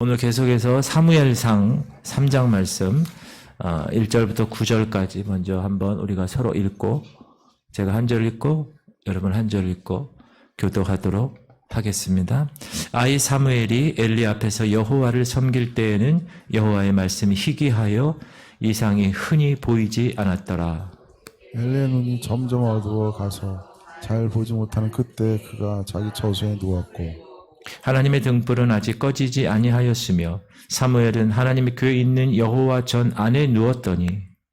오늘 계속해서 사무엘상 3장 말씀 1절부터 9절까지 먼저 한번 우리가 서로 읽고 제가 한 절 읽고 여러분 한 절 읽고 교독하도록 하겠습니다. 아이 사무엘이 엘리 앞에서 여호와를 섬길 때에는 여호와의 말씀이 희귀하여 이상이 흔히 보이지 않았더라. 엘리의 눈이 점점 어두워 가서 잘 보지 못하는 그때 그가 자기 처소에 누웠고 하나님의 등불은 아직 꺼지지 아니하였으며 사무엘은 하나님의 교회에 있는 여호와 전 안에 누웠더니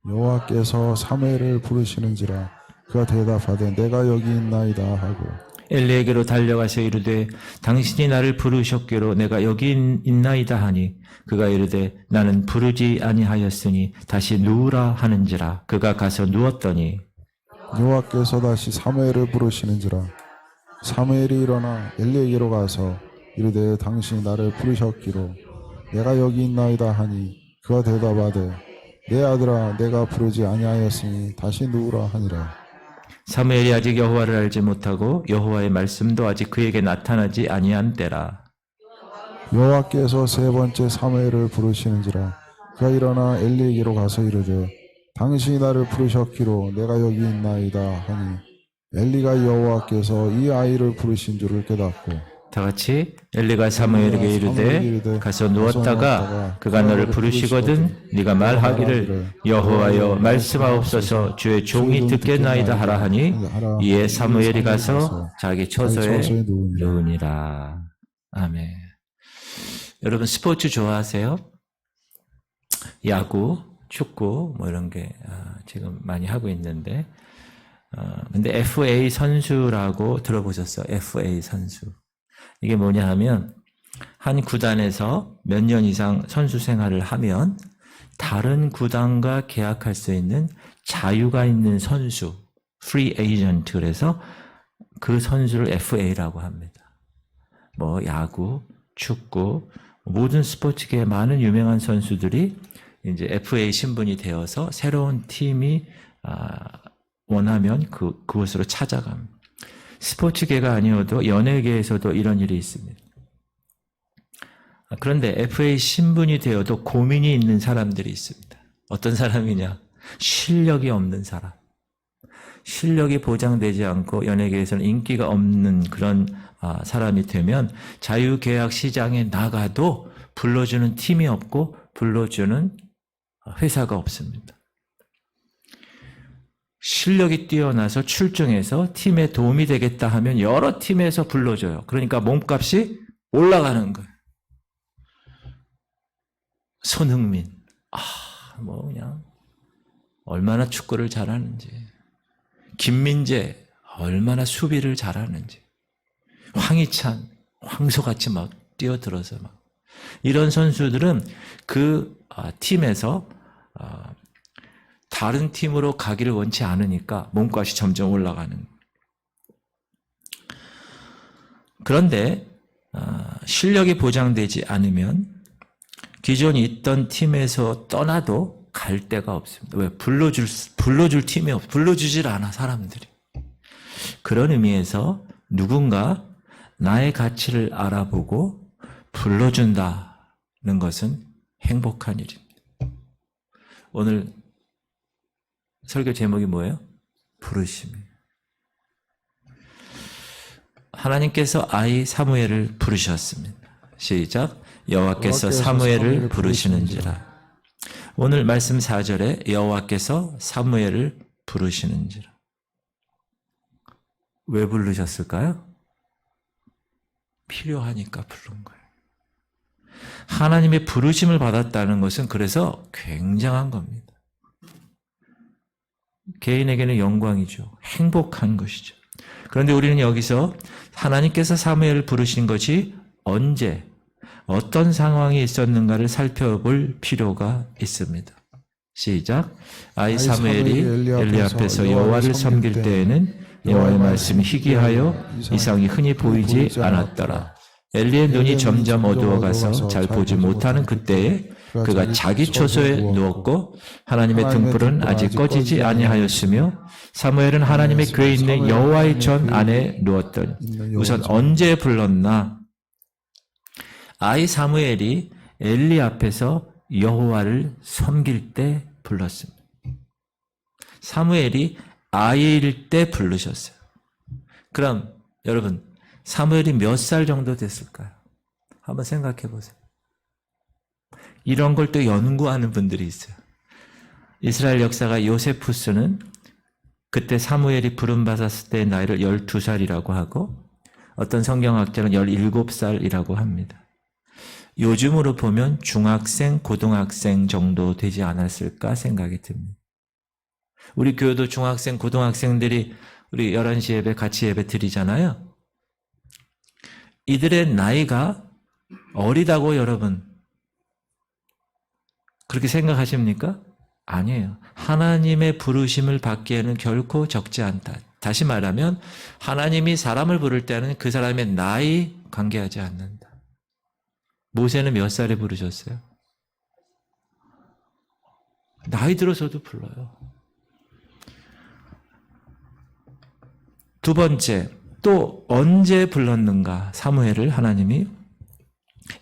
여호와께서 사무엘을 부르시는지라 그가 대답하되 내가 여기 있나이다 하고 엘리에게로 달려가서 이르되 당신이 나를 부르셨기로 내가 여기 있나이다 하니 그가 이르되 나는 부르지 아니하였으니 다시 누우라 하는지라. 그가 가서 누웠더니 여호와께서 다시 사무엘을 부르시는지라 사무엘이 일어나 엘리에게로 가서 이르되 당신이 나를 부르셨기로 내가 여기 있나이다 하니 그가 대답하되 내 아들아 내가 부르지 아니하였으니 다시 누우라 하니라. 사무엘이 아직 여호와를 알지 못하고 여호와의 말씀도 아직 그에게 나타나지 아니한 때라. 여호와께서 세 번째 사무엘을 부르시는지라 그가 일어나 엘리에게로 가서 이르되 당신이 나를 부르셨기로 내가 여기 있나이다 하니 엘리가 여호와께서 이 아이를 부르신 줄을 깨닫고 다 같이 엘리가 사무엘에게 이르되 가서 누웠다가 그가 너를 부르시거든 네가 말하기를 여호와여 말씀하옵소서 주의 종이 듣겠나이다 하라 하니 이에 사무엘이 가서 자기 처소에 누우니라. 아멘. 여러분 스포츠 좋아하세요? 야구, 축구 뭐 이런 게 지금 많이 하고 있는데 근데 FA 선수라고 들어보셨어요? FA 선수. 이게 뭐냐 하면 한 구단에서 몇 년 이상 선수 생활을 하면 다른 구단과 계약할 수 있는 자유가 있는 선수, free agent 그래서 그 선수를 FA라고 합니다. 뭐 야구, 축구, 모든 스포츠계의 많은 유명한 선수들이 이제 FA 신분이 되어서 새로운 팀이 원하면 그곳으로 찾아갑니다. 스포츠계가 아니어도 연예계에서도 이런 일이 있습니다. 그런데 FA 신분이 되어도 고민이 있는 사람들이 있습니다. 어떤 사람이냐? 실력이 없는 사람. 실력이 보장되지 않고 연예계에서는 인기가 없는 그런 사람이 되면 자유계약 시장에 나가도 불러주는 팀이 없고 불러주는 회사가 없습니다. 실력이 뛰어나서 출중해서 팀에 도움이 되겠다 하면 여러 팀에서 불러줘요. 그러니까 몸값이 올라가는 거예요. 손흥민, 뭐 그냥 얼마나 축구를 잘하는지, 김민재 얼마나 수비를 잘하는지, 황희찬, 황소같이 막 뛰어들어서 막 이런 선수들은 그 팀에서 다른 팀으로 가기를 원치 않으니까 몸값이 점점 올라가는. 그런데 실력이 보장되지 않으면 기존 있던 팀에서 떠나도 갈 데가 없습니다. 왜? 불러줄 팀이 없어. 불러주질 않아 사람들이. 그런 의미에서 누군가 나의 가치를 알아보고 불러준다는 것은 행복한 일입니다. 오늘 설교 제목이 뭐예요? 부르심이에요. 하나님께서 아이 사무엘을 부르셨습니다. 시작. 여호와께서 사무엘을 부르시는지라. 오늘 말씀 4절에 여호와께서 사무엘을 부르시는지라. 왜 부르셨을까요? 필요하니까 부른 거예요. 하나님의 부르심을 받았다는 것은 그래서 굉장한 겁니다. 개인에게는 영광이죠. 행복한 것이죠. 그런데 우리는 여기서 하나님께서 사무엘을 부르신 것이 언제, 어떤 상황이 있었는가를 살펴볼 필요가 있습니다. 시작. 아이 사무엘이 엘리 앞에서 여호와를 섬길 때에는 여호와의 말씀이 희귀하여 이상이 흔히 보이지 않았더라. 엘리의 눈이 점점 어두워가서 잘 보지 못하는 그때에 그가 자기 처소에 누웠고 하나님의 등불은 아직 꺼지지 아니하였으며 사무엘은 하나님의 교회에 있는 여호와의 전 안에 누웠더니. 우선 언제 불렀나? 아이 사무엘이 엘리 앞에서 여호와를 섬길 때 불렀습니다. 사무엘이 아이일 때 부르셨어요. 그럼 여러분 사무엘이 몇 살 정도 됐을까요? 한번 생각해 보세요. 이런 걸 또 연구하는 분들이 있어요. 이스라엘 역사가 요세푸스는 그때 사무엘이 부름받았을 때의 나이를 12살이라고 하고 어떤 성경학자는 17살이라고 합니다. 요즘으로 보면 중학생, 고등학생 정도 되지 않았을까 생각이 듭니다. 우리 교회도 중학생, 고등학생들이 우리 11시 예배 같이 예배 드리잖아요. 이들의 나이가 어리다고 여러분 그렇게 생각하십니까? 아니에요. 하나님의 부르심을 받기에는 결코 적지 않다. 다시 말하면 하나님이 사람을 부를 때는 그 사람의 나이 관계하지 않는다. 모세는 몇 살에 부르셨어요? 나이 들어서도 불러요. 두 번째, 또 언제 불렀는가? 사무엘을 하나님이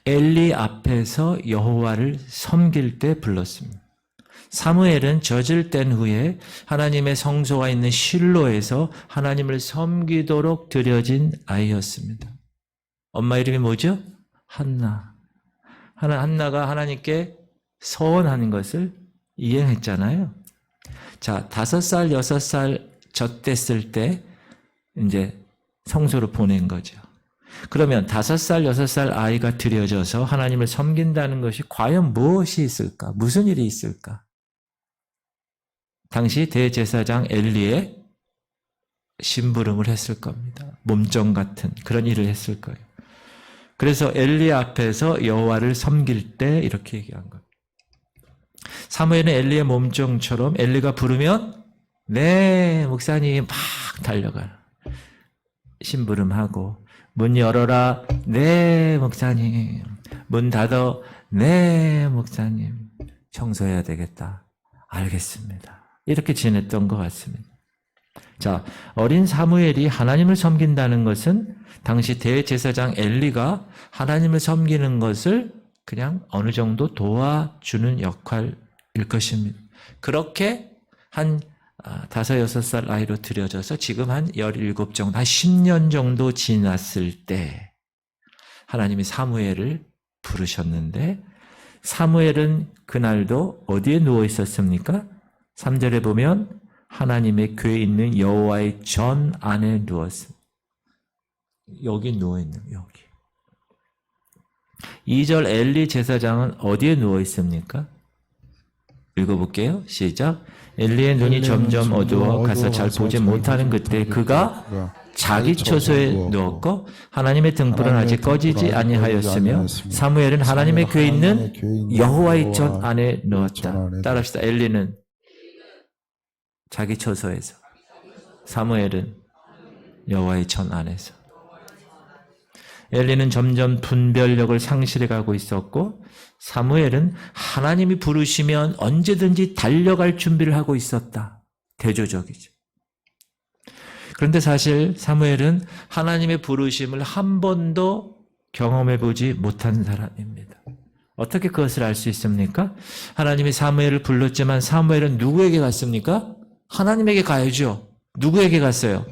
엘리 앞에서 여호와를 섬길 때 불렀습니다. 사무엘은 젖을 뗀 후에 하나님의 성소가 있는 실로에서 하나님을 섬기도록 들여진 아이였습니다. 엄마 이름이 뭐죠? 한나. 한나가 하나님께 서원하는 것을 이행했잖아요. 자, 5살, 6살 젖됐을 때 이제 성소로 보낸 거죠. 그러면 5살, 6살 아이가 들여져서 하나님을 섬긴다는 것이 과연 무엇이 있을까? 무슨 일이 있을까? 당시 대제사장 엘리의 심부름을 했을 겁니다. 몸종 같은 그런 일을 했을 거예요. 그래서 엘리 앞에서 여호와를 섬길 때 이렇게 얘기한 겁니다. 사무엘은 엘리의 몸종처럼 엘리가 부르면 네 목사님 막 달려가요. 심부름하고 문 열어라 네 목사님 문 닫어 네 목사님 청소해야 되겠다. 알겠습니다. 이렇게 지냈던 것 같습니다. 자, 어린 사무엘이 하나님을 섬긴다는 것은 당시 대제사장 엘리가 하나님을 섬기는 것을 그냥 어느 정도 도와주는 역할일 것입니다. 그렇게 한 5, 6살 아이로 들여져서 지금 한 17 정도, 한 10년 정도 지났을 때 하나님이 사무엘을 부르셨는데 사무엘은 그날도 어디에 누워 있었습니까? 3절에 보면 하나님의 궤에 있는 여호와의 전 안에 누웠습니다. 여기 누워있는 여기. 2절 엘리 제사장은 어디에 누워 있습니까? 읽어볼게요. 시작. 엘리의 눈이 점점 어두워 가서 잘 보지 못하는 그때 그가 자기 처소에 누웠고 하나님의 등불은 아직 꺼지지 아니하였으며 사무엘은 하나님의 궤에 있는 여호와의 전 안에 누웠다. 따라합시다. 엘리는 자기 처소에서, 사무엘은 여호와의 전 안에서. 엘리는 점점 분별력을 상실해가고 있었고 사무엘은 하나님이 부르시면 언제든지 달려갈 준비를 하고 있었다. 대조적이죠. 그런데 사실 사무엘은 하나님의 부르심을 한 번도 경험해보지 못한 사람입니다. 어떻게 그것을 알 수 있습니까? 하나님이 사무엘을 불렀지만 사무엘은 누구에게 갔습니까? 하나님에게 가야죠. 누구에게 갔어요?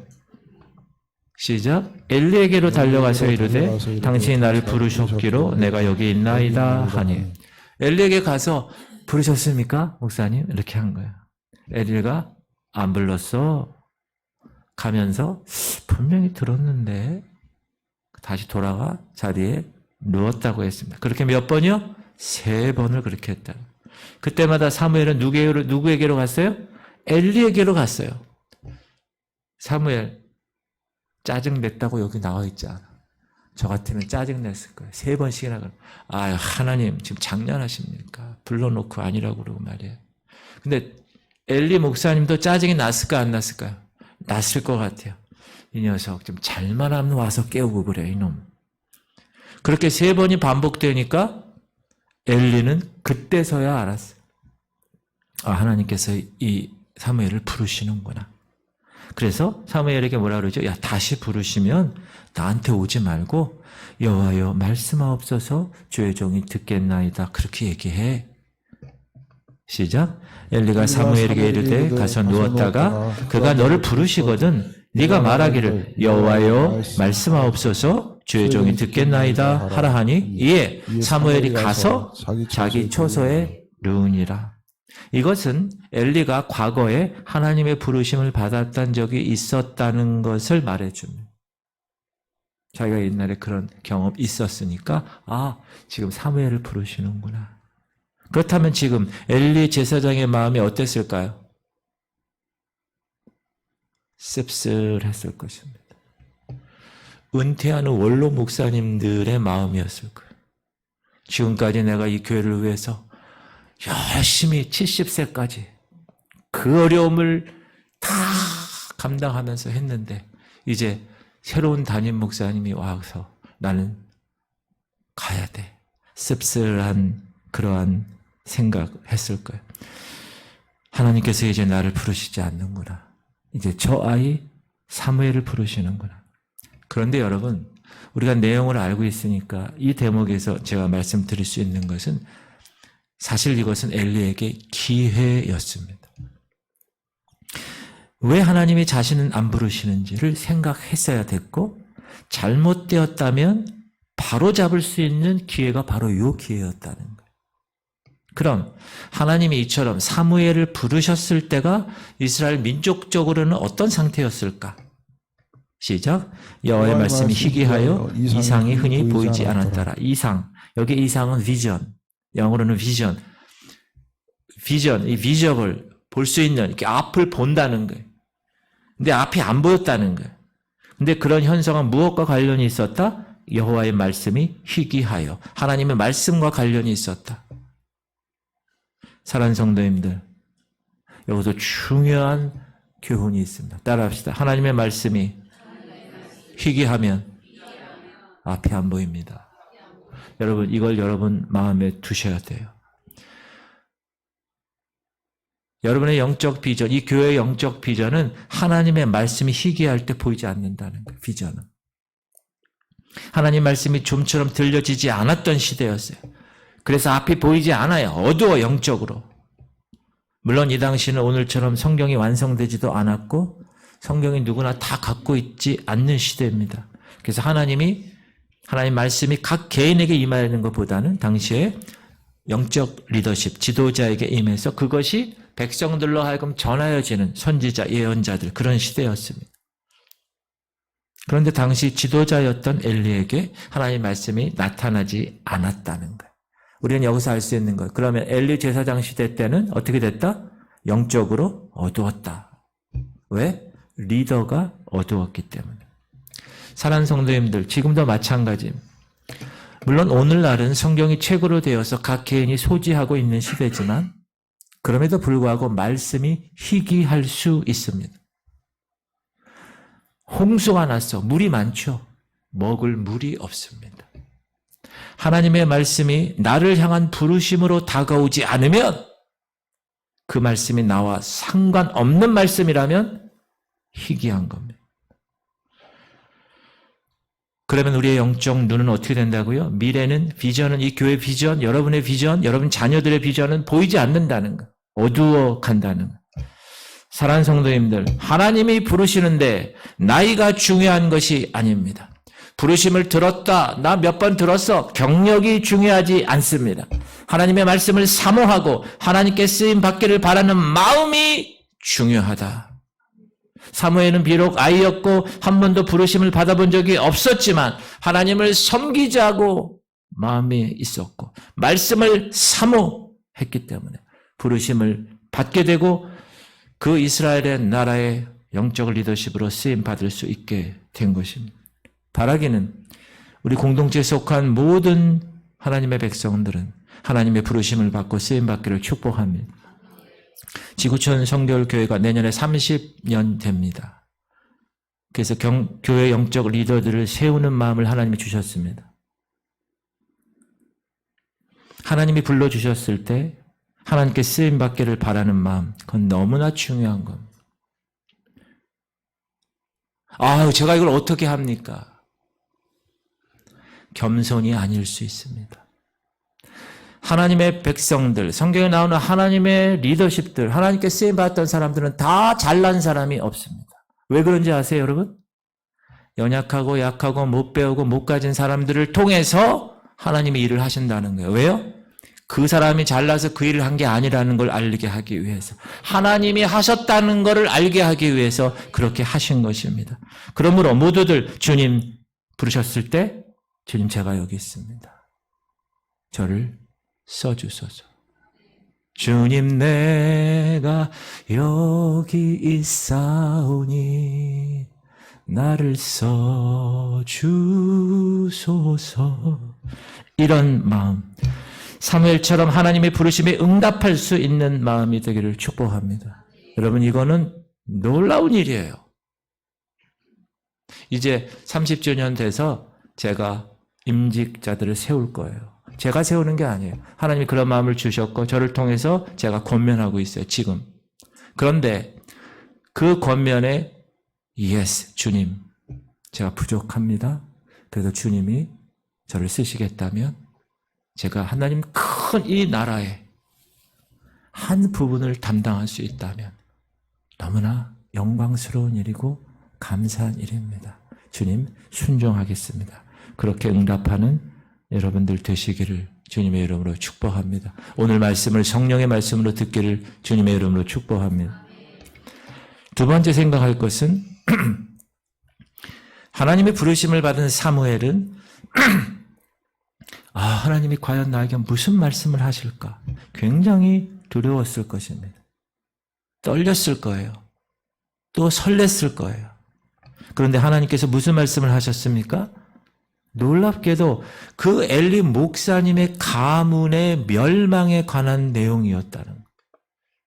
시작. 엘리에게로 달려가서 이르되 당신이 나를 부르셨기로 내가 여기 있나이다 하니. 엘리에게 가서 부르셨습니까? 목사님? 이렇게 한 거예요. 엘리가 안 불렀어. 가면서 분명히 들었는데 다시 돌아가 자리에 누웠다고 했습니다. 그렇게 몇 번이요? 3번을 그렇게 했다. 그때마다 사무엘은 누구에게로 갔어요? 엘리에게로 갔어요. 사무엘 짜증냈다고 여기 나와 있지 않아. 저 같으면 짜증냈을 거예요. 3번씩이나 그러고. 아, 하나님 지금 장난하십니까? 불러놓고 아니라고 그러고 말이에요. 근데 엘리 목사님도 짜증이 났을까 안 났을까요? 났을 것 같아요. 이 녀석 좀 잘만 하면 와서 깨우고 그래 이놈. 그렇게 3번이 반복되니까 엘리는 그때서야 알았어요. 아, 하나님께서 이 사무엘을 부르시는구나. 그래서 사무엘에게 뭐라 그러죠? 야, 다시 부르시면 나한테 오지 말고 여호와여 말씀하옵소서 주의 종이 듣겠나이다. 그렇게 얘기해. 시작. 엘리가 사무엘에게 이르되 가서 누웠다가 그가 너를 부르시거든 네가 말하기를 여호와여 말씀하옵소서 주의 종이 듣겠나이다 하라 하니 이에 사무엘이 가서 자기 처소에 누우니라. 이것은 엘리가 과거에 하나님의 부르심을 받았던 적이 있었다는 것을 말해줍니다. 자기가 옛날에 그런 경험 있었으니까 지금 사무엘을 부르시는구나. 그렇다면 지금 엘리 제사장의 마음이 어땠을까요? 씁쓸했을 것입니다. 은퇴하는 원로 목사님들의 마음이었을 거예요. 지금까지 내가 이 교회를 위해서 열심히 70세까지 그 어려움을 다 감당하면서 했는데 이제 새로운 담임 목사님이 와서 나는 가야 돼. 씁쓸한 그러한 생각했을 거예요. 하나님께서 이제 나를 부르시지 않는구나. 이제 저 아이 사무엘을 부르시는구나. 그런데 여러분, 우리가 내용을 알고 있으니까 이 대목에서 제가 말씀드릴 수 있는 것은 사실 이것은 엘리에게 기회였습니다. 왜 하나님이 자신은 안 부르시는지를 생각했어야 됐고 잘못되었다면 바로잡을 수 있는 기회가 바로 이 기회였다는 거예요. 그럼 하나님이 이처럼 사무엘을 부르셨을 때가 이스라엘 민족적으로는 어떤 상태였을까? 시작. 여호와의 말씀이 희귀하여 이상이 흔히 보이지 않았더라. 이상. 여기 이상은 비전. 영어로는 비전. 이 비전을 볼 수 있는 이렇게 앞을 본다는 거예요. 근데 앞이 안 보였다는 거예요. 근데 그런 현상은 무엇과 관련이 있었다? 여호와의 말씀이 희귀하여 하나님의 말씀과 관련이 있었다. 사랑하는 성도님들, 여기서 중요한 교훈이 있습니다. 따라합시다. 하나님의 말씀이 희귀하면 앞이 안 보입니다. 여러분, 이걸 여러분 마음에 두셔야 돼요. 여러분의 영적 비전, 이 교회의 영적 비전은 하나님의 말씀이 희귀할 때 보이지 않는다는 거예요. 비전은. 하나님 말씀이 좀처럼 들려지지 않았던 시대였어요. 그래서 앞이 보이지 않아요. 어두워 영적으로. 물론 이 당시는 오늘처럼 성경이 완성되지도 않았고 성경이 누구나 다 갖고 있지 않는 시대입니다. 그래서 하나님 말씀이 각 개인에게 임하는 것보다는 당시에 영적 리더십, 지도자에게 임해서 그것이 백성들로 하여금 전하여지는 선지자, 예언자들 그런 시대였습니다. 그런데 당시 지도자였던 엘리에게 하나님의 말씀이 나타나지 않았다는 거예요. 우리는 여기서 알 수 있는 거예요. 그러면 엘리 제사장 시대 때는 어떻게 됐다? 영적으로 어두웠다. 왜? 리더가 어두웠기 때문에. 사랑하는 성도님들, 지금도 마찬가지입니다. 물론 오늘날은 성경이 책으로 되어서 각 개인이 소지하고 있는 시대지만 그럼에도 불구하고 말씀이 희귀할 수 있습니다. 홍수가 났어. 물이 많죠. 먹을 물이 없습니다. 하나님의 말씀이 나를 향한 부르심으로 다가오지 않으면 그 말씀이 나와 상관없는 말씀이라면 희귀한 겁니다. 그러면 우리의 영적 눈은 어떻게 된다고요? 미래는, 비전은, 이 교회 비전, 여러분의 비전, 여러분 자녀들의 비전은 보이지 않는다는 거. 어두워 간다는 거. 사랑하는 성도님들, 하나님이 부르시는데 나이가 중요한 것이 아닙니다. 부르심을 들었다, 나 몇 번 들었어, 경력이 중요하지 않습니다. 하나님의 말씀을 사모하고 하나님께 쓰임 받기를 바라는 마음이 중요하다. 사무엘은 비록 아이였고 한 번도 부르심을 받아본 적이 없었지만 하나님을 섬기자고 마음이 있었고 말씀을 사모했기 때문에 부르심을 받게 되고 그 이스라엘의 나라의 영적 리더십으로 쓰임 받을 수 있게 된 것입니다. 바라기는 우리 공동체에 속한 모든 하나님의 백성들은 하나님의 부르심을 받고 쓰임 받기를 축복합니다. 지구촌 성결교회가 내년에 30년 됩니다. 그래서 교회 영적 리더들을 세우는 마음을 하나님이 주셨습니다. 하나님이 불러주셨을 때 하나님께 쓰임받기를 바라는 마음, 그건 너무나 중요한 겁니다. 아유, 제가 이걸 어떻게 합니까? 겸손이 아닐 수 있습니다. 하나님의 백성들, 성경에 나오는 하나님의 리더십들, 하나님께 쓰임받았던 사람들은 다 잘난 사람이 없습니다. 왜 그런지 아세요, 여러분? 연약하고 약하고 못 배우고 못 가진 사람들을 통해서 하나님이 일을 하신다는 거예요. 왜요? 그 사람이 잘나서 그 일을 한 게 아니라는 걸 알게 하기 위해서, 하나님이 하셨다는 것을 알게 하기 위해서 그렇게 하신 것입니다. 그러므로 모두들 주님 부르셨을 때 주님 제가 여기 있습니다. 저를 써주소서. 주님 내가 여기 있사오니 나를 써주소서. 이런 마음, 사무엘처럼 하나님의 부르심에 응답할 수 있는 마음이 되기를 축복합니다. 여러분, 이거는 놀라운 일이에요. 이제 30주년 돼서 제가 임직자들을 세울 거예요. 제가 세우는 게 아니에요. 하나님이 그런 마음을 주셨고 저를 통해서 제가 권면하고 있어요, 지금. 그런데 그 권면에 예스, 주님, 제가 부족합니다. 그래도 주님이 저를 쓰시겠다면 제가 하나님 큰 이 나라의 한 부분을 담당할 수 있다면 너무나 영광스러운 일이고 감사한 일입니다. 주님, 순종하겠습니다. 그렇게 응답하는 여러분들 되시기를 주님의 이름으로 축복합니다. 오늘 말씀을 성령의 말씀으로 듣기를 주님의 이름으로 축복합니다. 두 번째 생각할 것은 하나님의 부르심을 받은 사무엘은 하나님이 과연 나에게 무슨 말씀을 하실까? 굉장히 두려웠을 것입니다. 떨렸을 거예요. 또 설렜을 거예요. 그런데 하나님께서 무슨 말씀을 하셨습니까? 놀랍게도 그 엘리 목사님의 가문의 멸망에 관한 내용이었다는 거예요.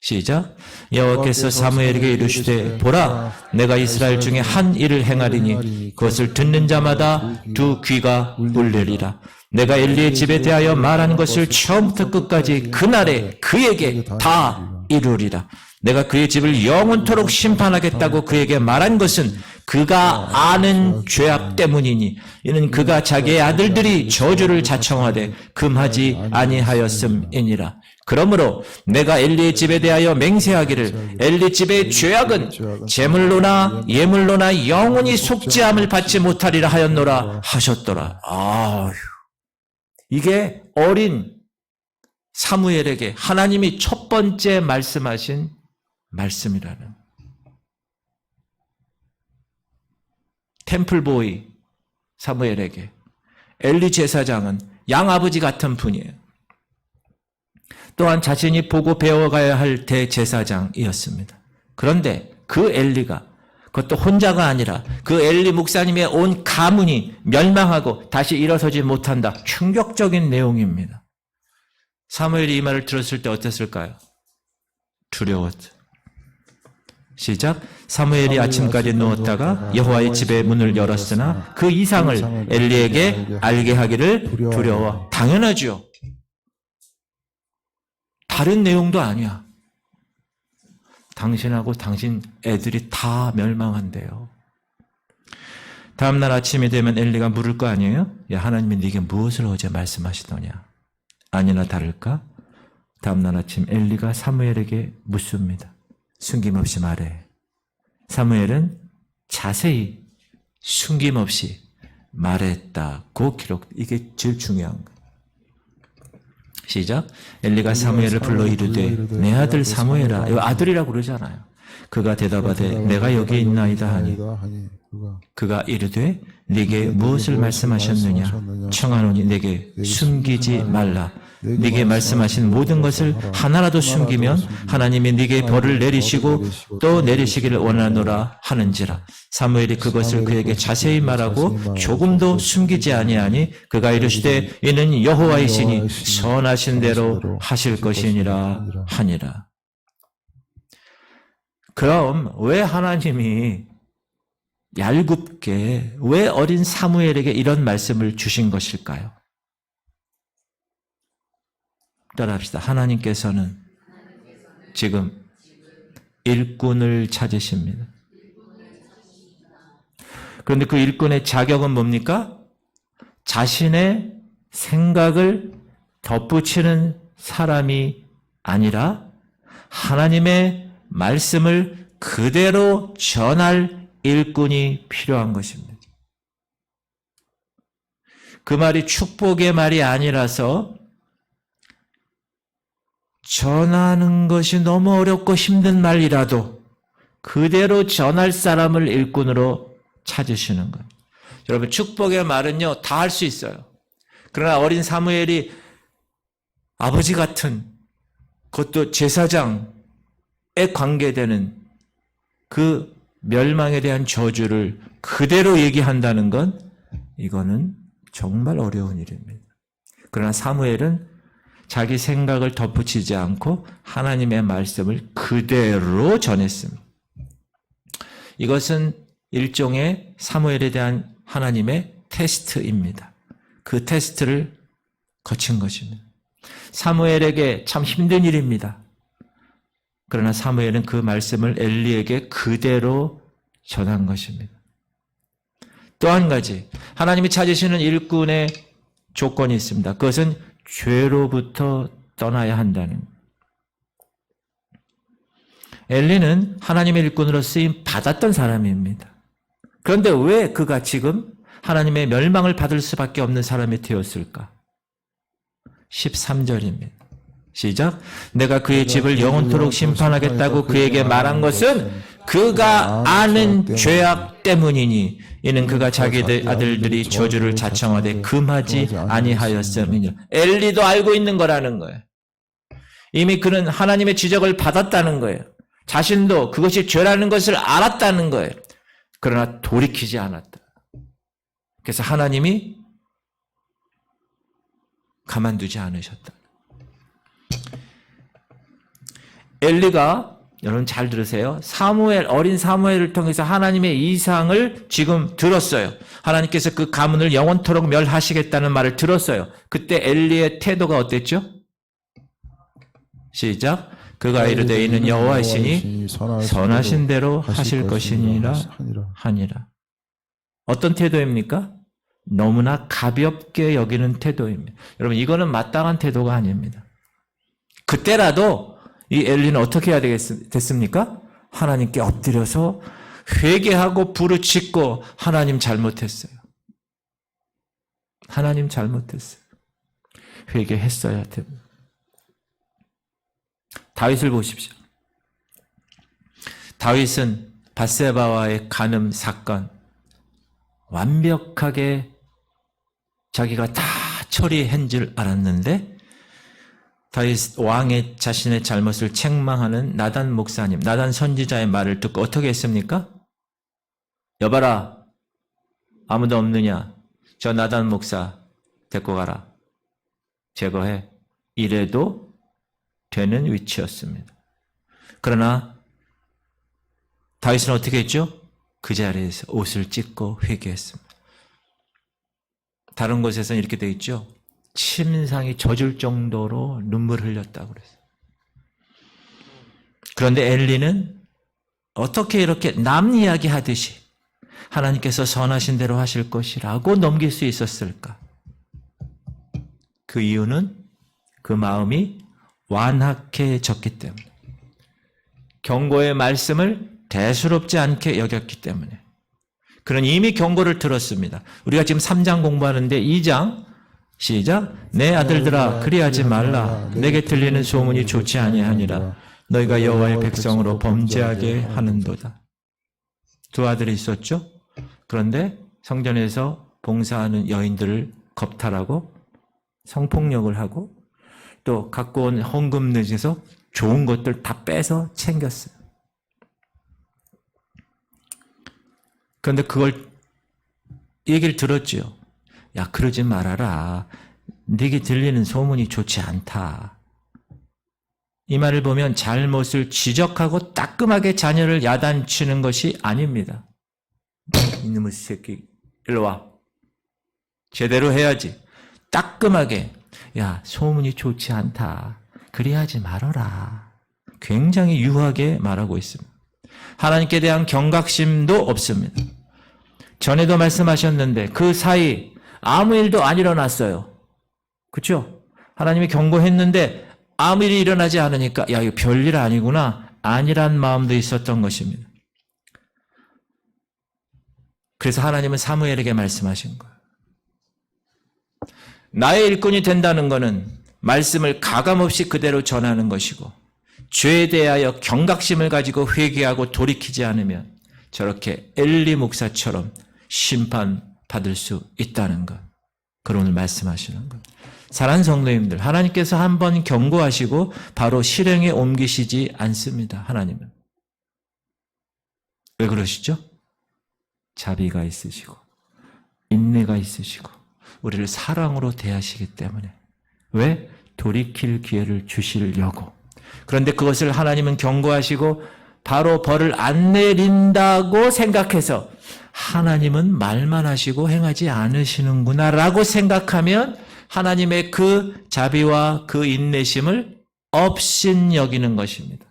시작. 여호와께서 사무엘에게 이르시되 보라, 내가 이스라엘 중에 한 일을 행하리니 그것을 듣는 자마다 두 귀가 울리리라. 내가 엘리의 집에 대하여 말한 것을 처음부터 끝까지 그날에 그에게 다 이루리라. 내가 그의 집을 영원토록 심판하겠다고 그에게 말한 것은 그가 아는 죄악 때문이니 이는 그가 자기의 아들들이 저주를 자청하되 금하지 아니하였음이니라. 그러므로 내가 엘리의 집에 대하여 맹세하기를 엘리 집의 죄악은 제물로나 예물로나 영원히 속죄함을 받지 못하리라 하였노라 하셨더라. 이게 어린 사무엘에게 하나님이 첫 번째 말씀하신 말씀이라는, 템플보이 사무엘에게 엘리 제사장은 양아버지 같은 분이에요. 또한 자신이 보고 배워가야 할 대제사장이었습니다. 그런데 그 엘리가, 그것도 혼자가 아니라 그 엘리 목사님의 온 가문이 멸망하고 다시 일어서지 못한다. 충격적인 내용입니다. 사무엘이 이 말을 들었을 때 어땠을까요? 두려웠죠. 시작. 사무엘이 아침까지 누웠다가 여호와의 집의 문을 열었으나 그 이상을 엘리에게 알게 하기를 두려워. 당연하죠. 다른 내용도 아니야. 당신하고 당신 애들이 다 멸망한대요. 다음날 아침이 되면 엘리가 물을 거 아니에요? 야, 하나님이 네게 무엇을 어제 말씀하시더냐? 아니나 다를까? 다음날 아침 엘리가 사무엘에게 묻습니다. 숨김없이 말해. 사무엘은 자세히 숨김없이 말했다고 기록. 이게 제일 중요한 거예요. 시작. 엘리가 사무엘을 불러 이르되 내 아들 사무엘아. 이거 아들이라고 그러잖아요. 그가 대답하되 내가 여기 있나이다 하니 그가 이르되 네게 무엇을 말씀하셨느냐? 청하노니 내게 숨기지 말라. 네게 말씀하신 모든 것을 하나라도 숨기면 하나님이 네게 벌을 내리시고 또 내리시기를 원하노라 하는지라. 사무엘이 그것을 그에게 자세히 말하고 조금도 숨기지 아니하니 그가 이르시되 이는 여호와이시니 선하신 대로 하실 것이니라 하니라. 그럼 왜 하나님이 얄궂게 왜 어린 사무엘에게 이런 말씀을 주신 것일까요? 따라합시다. 하나님께서는 지금 일꾼을 찾으십니다. 그런데 그 일꾼의 자격은 뭡니까? 자신의 생각을 덧붙이는 사람이 아니라 하나님의 말씀을 그대로 전할 일꾼이 필요한 것입니다. 그 말이 축복의 말이 아니라서 전하는 것이 너무 어렵고 힘든 말이라도 그대로 전할 사람을 일꾼으로 찾으시는 거예요. 여러분, 축복의 말은요, 다 할 수 있어요. 그러나 어린 사무엘이 아버지 같은, 그것도 제사장에 관계되는 그 멸망에 대한 저주를 그대로 얘기한다는 건 이거는 정말 어려운 일입니다. 그러나 사무엘은 자기 생각을 덧붙이지 않고 하나님의 말씀을 그대로 전했습니다. 이것은 일종의 사무엘에 대한 하나님의 테스트입니다. 그 테스트를 거친 것입니다. 사무엘에게 참 힘든 일입니다. 그러나 사무엘은 그 말씀을 엘리에게 그대로 전한 것입니다. 또 한 가지, 하나님이 찾으시는 일꾼의 조건이 있습니다. 그것은 죄로부터 떠나야 한다는 것. 엘리는 하나님의 일꾼으로 쓰임 받았던 사람입니다. 그런데 왜 그가 지금 하나님의 멸망을 받을 수밖에 없는 사람이 되었을까? 13절입니다. 시작. 내가 그의 집을 영원토록 심판하겠다고 그에게 말한 것은 그가 아는 죄악 때문이니 이는 그가 자기 아들들이 저주를 자청하되 금하지 아니하였음이니라. 엘리도 알고 있는 거라는 거예요. 이미 그는 하나님의 지적을 받았다는 거예요. 자신도 그것이 죄라는 것을 알았다는 거예요. 그러나 돌이키지 않았다. 그래서 하나님이 가만두지 않으셨다. 엘리가, 여러분 잘 들으세요. 어린 사무엘을 통해서 하나님의 이상을 지금 들었어요. 하나님께서 그 가문을 영원토록 멸하시겠다는 말을 들었어요. 그때 엘리의 태도가 어땠죠? 시작. 그가 이르되 이는 여호와의 신이 선하신 대로 하실 것이니라 하니라. 어떤 태도입니까? 너무나 가볍게 여기는 태도입니다. 여러분, 이거는 마땅한 태도가 아닙니다. 그때라도 이 엘리는 어떻게 해야 됐습니까? 하나님께 엎드려서 회개하고 부르짖고 하나님 잘못했어요. 하나님 잘못했어요. 회개했어야 됩니다. 다윗을 보십시오. 다윗은 밧세바와의 간음 사건 완벽하게 자기가 다 처리한 줄 알았는데 다윗 왕의 자신의 잘못을 책망하는 나단 목사님, 나단 선지자의 말을 듣고 어떻게 했습니까? 여봐라, 아무도 없느냐? 저 나단 목사 데리고 가라. 제거해. 이래도 되는 위치였습니다. 그러나 다윗은 어떻게 했죠? 그 자리에서 옷을 찢고 회개했습니다. 다른 곳에서는 이렇게 되어 있죠. 침상이 젖을 정도로 눈물을 흘렸다고 그랬어요. 그런데 엘리는 어떻게 이렇게 남 이야기하듯이 하나님께서 선하신 대로 하실 것이라고 넘길 수 있었을까? 그 이유는 그 마음이 완악해졌기 때문에, 경고의 말씀을 대수롭지 않게 여겼기 때문에. 그는 이미 경고를 들었습니다. 우리가 지금 3장 공부하는데 2장 시작. 내 아들들아 그리하지 말라. 내게 들리는 소문이 좋지 아니하니라. 너희가 여호와의 백성으로 범죄하게 하는도다. 두 아들이 있었죠. 그런데 성전에서 봉사하는 여인들을 겁탈하고 성폭력을 하고 또 갖고 온 헌금 내에서 좋은 것들 다 빼서 챙겼어요. 그런데 그걸 얘기를 들었죠. 야, 그러지 말아라. 네게 들리는 소문이 좋지 않다. 이 말을 보면 잘못을 지적하고 따끔하게 자녀를 야단치는 것이 아닙니다. 이놈의 새끼, 일로 와. 제대로 해야지. 따끔하게, 야, 소문이 좋지 않다. 그리하지 말아라. 굉장히 유하게 말하고 있습니다. 하나님께 대한 경각심도 없습니다. 전에도 말씀하셨는데 그 사이 아무 일도 안 일어났어요. 그렇죠? 하나님이 경고했는데 아무 일이 일어나지 않으니까 야, 이거 별일 아니구나. 아니란 마음도 있었던 것입니다. 그래서 하나님은 사무엘에게 말씀하신 거예요. 나의 일꾼이 된다는 것은 말씀을 가감없이 그대로 전하는 것이고 죄에 대하여 경각심을 가지고 회개하고 돌이키지 않으면 저렇게 엘리 목사처럼 심판받을 수 있다는 것. 그걸 오늘 말씀하시는 것. 사랑하는 성도님들, 하나님께서 한번 경고하시고 바로 실행에 옮기시지 않습니다. 하나님은. 왜 그러시죠? 자비가 있으시고 인내가 있으시고 우리를 사랑으로 대하시기 때문에. 왜? 돌이킬 기회를 주시려고. 그런데 그것을 하나님은 경고하시고 바로 벌을 안 내린다고 생각해서 하나님은 말만 하시고 행하지 않으시는구나라고 생각하면 하나님의 그 자비와 그 인내심을 업신여기는 것입니다.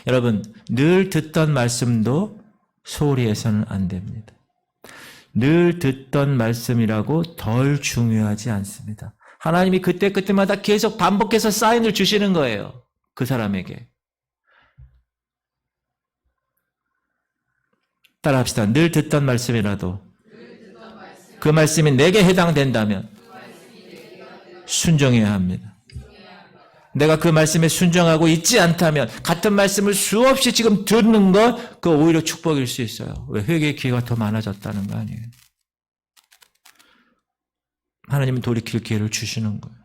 여러분, 늘 듣던 말씀도 소홀히 해서는 안 됩니다. 늘 듣던 말씀이라고 덜 중요하지 않습니다. 하나님이 그때마다 계속 반복해서 사인을 주시는 거예요. 그 사람에게. 따라합시다. 늘 듣던 말씀이라도 그 말씀이 내게 해당된다면 순종해야 합니다. 내가 그 말씀에 순종하고 있지 않다면 같은 말씀을 수없이 지금 듣는 것, 그거 오히려 축복일 수 있어요. 왜? 회개의 기회가 더 많아졌다는 거 아니에요. 하나님은 돌이킬 기회를 주시는 거예요.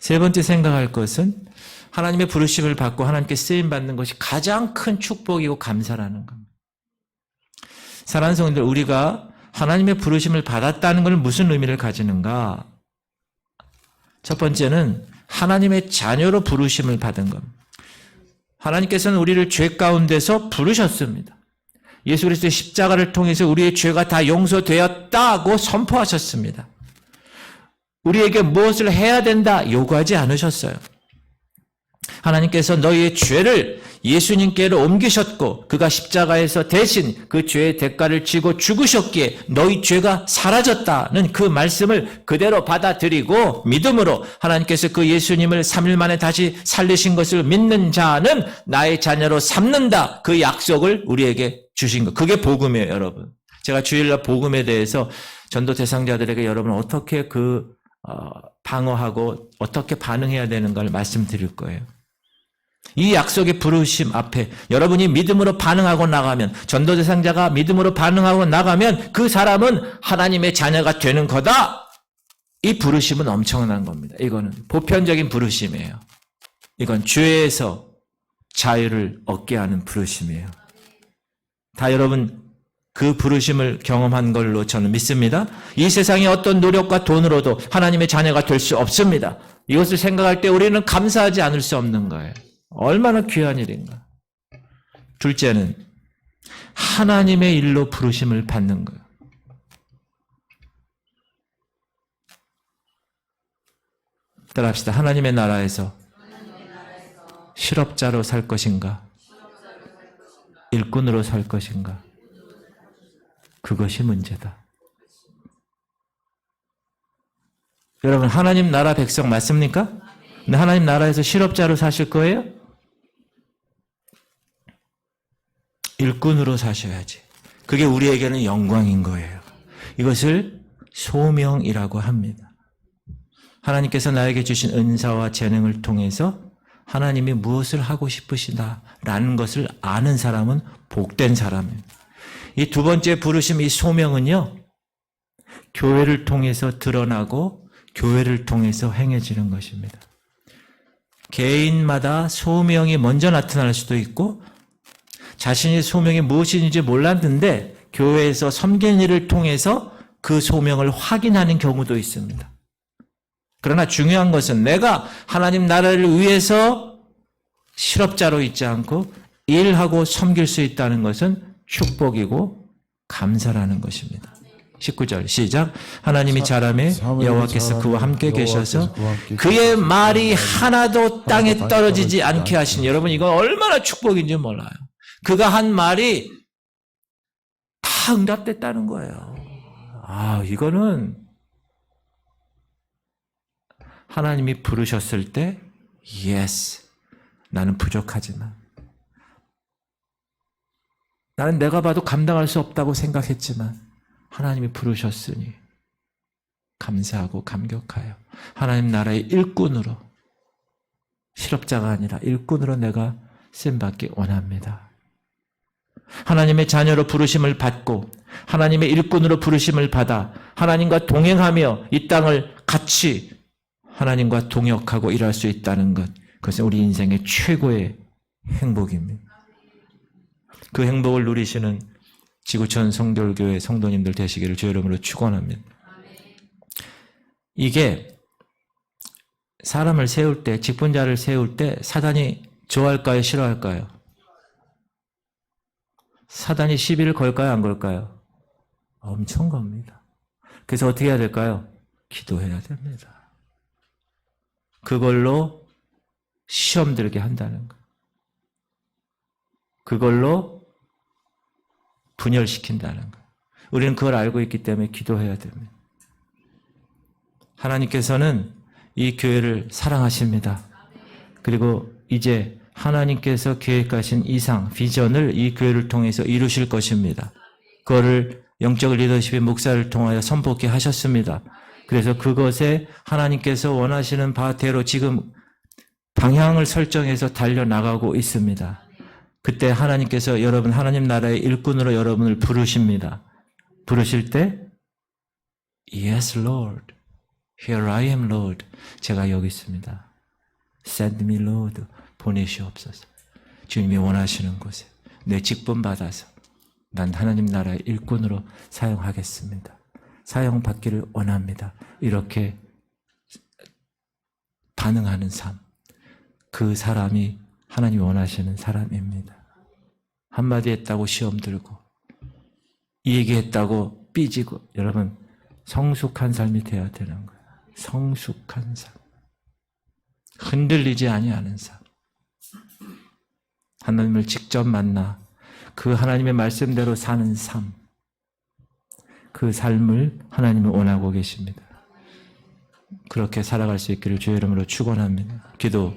세 번째 생각할 것은 하나님의 부르심을 받고 하나님께 쓰임받는 것이 가장 큰 축복이고 감사라는 겁니다. 사랑하는 성도들, 우리가 하나님의 부르심을 받았다는 것은 무슨 의미를 가지는가? 첫 번째는 하나님의 자녀로 부르심을 받은 겁니다. 하나님께서는 우리를 죄 가운데서 부르셨습니다. 예수 그리스도의 십자가를 통해서 우리의 죄가 다 용서되었다고 선포하셨습니다. 우리에게 무엇을 해야 된다 요구하지 않으셨어요. 하나님께서 너희의 죄를 예수님께로 옮기셨고 그가 십자가에서 대신 그 죄의 대가를 지고 죽으셨기에 너희 죄가 사라졌다는 그 말씀을 그대로 받아들이고 믿음으로 하나님께서 그 예수님을 3일 만에 다시 살리신 것을 믿는 자는 나의 자녀로 삼는다. 그 약속을 우리에게 주신 것. 그게 복음이에요, 여러분. 제가 주일날 복음에 대해서 전도 대상자들에게 여러분 어떻게 방어하고 어떻게 반응해야 되는가를 말씀드릴 거예요. 이 약속의 부르심 앞에 여러분이 믿음으로 반응하고 나가면, 전도 대상자가 믿음으로 반응하고 나가면 그 사람은 하나님의 자녀가 되는 거다. 이 부르심은 엄청난 겁니다. 이거는 보편적인 부르심이에요. 이건 죄에서 자유를 얻게 하는 부르심이에요. 다 여러분 그 부르심을 경험한 걸로 저는 믿습니다. 이 세상의 어떤 노력과 돈으로도 하나님의 자녀가 될 수 없습니다. 이것을 생각할 때 우리는 감사하지 않을 수 없는 거예요. 얼마나 귀한 일인가. 둘째는 하나님의 일로 부르심을 받는 거예요. 따라합시다. 하나님의 나라에서 실업자로 살 것인가? 일꾼으로 살 것인가? 그것이 문제다. 여러분, 하나님 나라 백성 맞습니까? 근데 하나님 나라에서 실업자로 사실 거예요? 일꾼으로 사셔야지. 그게 우리에게는 영광인 거예요. 이것을 소명이라고 합니다. 하나님께서 나에게 주신 은사와 재능을 통해서 하나님이 무엇을 하고 싶으시다라는 것을 아는 사람은 복된 사람입니다. 이 두 번째 부르심, 이 소명은요, 교회를 통해서 드러나고 교회를 통해서 행해지는 것입니다. 개인마다 소명이 먼저 나타날 수도 있고 자신의 소명이 무엇인지 몰랐는데 교회에서 섬기는 일을 통해서 그 소명을 확인하는 경우도 있습니다. 그러나 중요한 것은 내가 하나님 나라를 위해서 실업자로 있지 않고 일하고 섬길 수 있다는 것은 축복이고 감사라는 것입니다. 19절 시작. 하나님이 자라매 여호와께서 그와 함께 계셔서 그의 말이 하나도 땅에 떨어지지 않게 하시니, 여러분 이건 얼마나 축복인지 몰라요. 그가 한 말이 다 응답됐다는 거예요. 이거는 하나님이 부르셨을 때 yes, 나는 부족하지만 나는 내가 봐도 감당할 수 없다고 생각했지만 하나님이 부르셨으니 감사하고 감격하여 하나님 나라의 일꾼으로, 실업자가 아니라 일꾼으로 내가 쓰임받기 원합니다. 하나님의 자녀로 부르심을 받고 하나님의 일꾼으로 부르심을 받아 하나님과 동행하며 이 땅을 같이 하나님과 동역하고 일할 수 있다는 것, 그것은 우리 인생의 최고의 행복입니다. 그 행복을 누리시는 지구촌 성결교회 성도님들 되시기를 주의 이름으로 축원합니다. 이게 사람을 세울 때, 직분자를 세울 때 사단이 좋아할까요, 싫어할까요? 사단이 시비를 걸까요, 안 걸까요? 엄청 겁니다. 그래서 어떻게 해야 될까요? 기도해야 됩니다. 그걸로 시험 들게 한다는 거. 그걸로 분열시킨다는 거. 우리는 그걸 알고 있기 때문에 기도해야 됩니다. 하나님께서는 이 교회를 사랑하십니다. 그리고 이제 하나님께서 계획하신 이상, 비전을 이 교회를 통해서 이루실 것입니다. 그거를 영적 리더십의 목사를 통하여 선포케 하셨습니다. 그래서 그것에 하나님께서 원하시는 바대로 지금 방향을 설정해서 달려나가고 있습니다. 그때 하나님께서 여러분 하나님 나라의 일꾼으로 여러분을 부르십니다. 부르실 때 Yes, Lord. Here I am, Lord. 제가 여기 있습니다. Send me, Lord. 보내시옵소서. 주님이 원하시는 곳에 내 직분 받아서 난 하나님 나라의 일꾼으로 사용하겠습니다. 사용받기를 원합니다. 이렇게 반응하는 삶. 그 사람이 하나님이 원하시는 사람입니다. 한마디 했다고 시험 들고 이 얘기했다고 삐지고 여러분 성숙한 삶이 되어야 되는 거예요. 성숙한 삶. 흔들리지 아니하는 삶. 하나님을 직접 만나 그 하나님의 말씀대로 사는 삶. 그 삶을 하나님은 원하고 계십니다. 그렇게 살아갈 수 있기를 주의 이름으로 축원합니다. 기도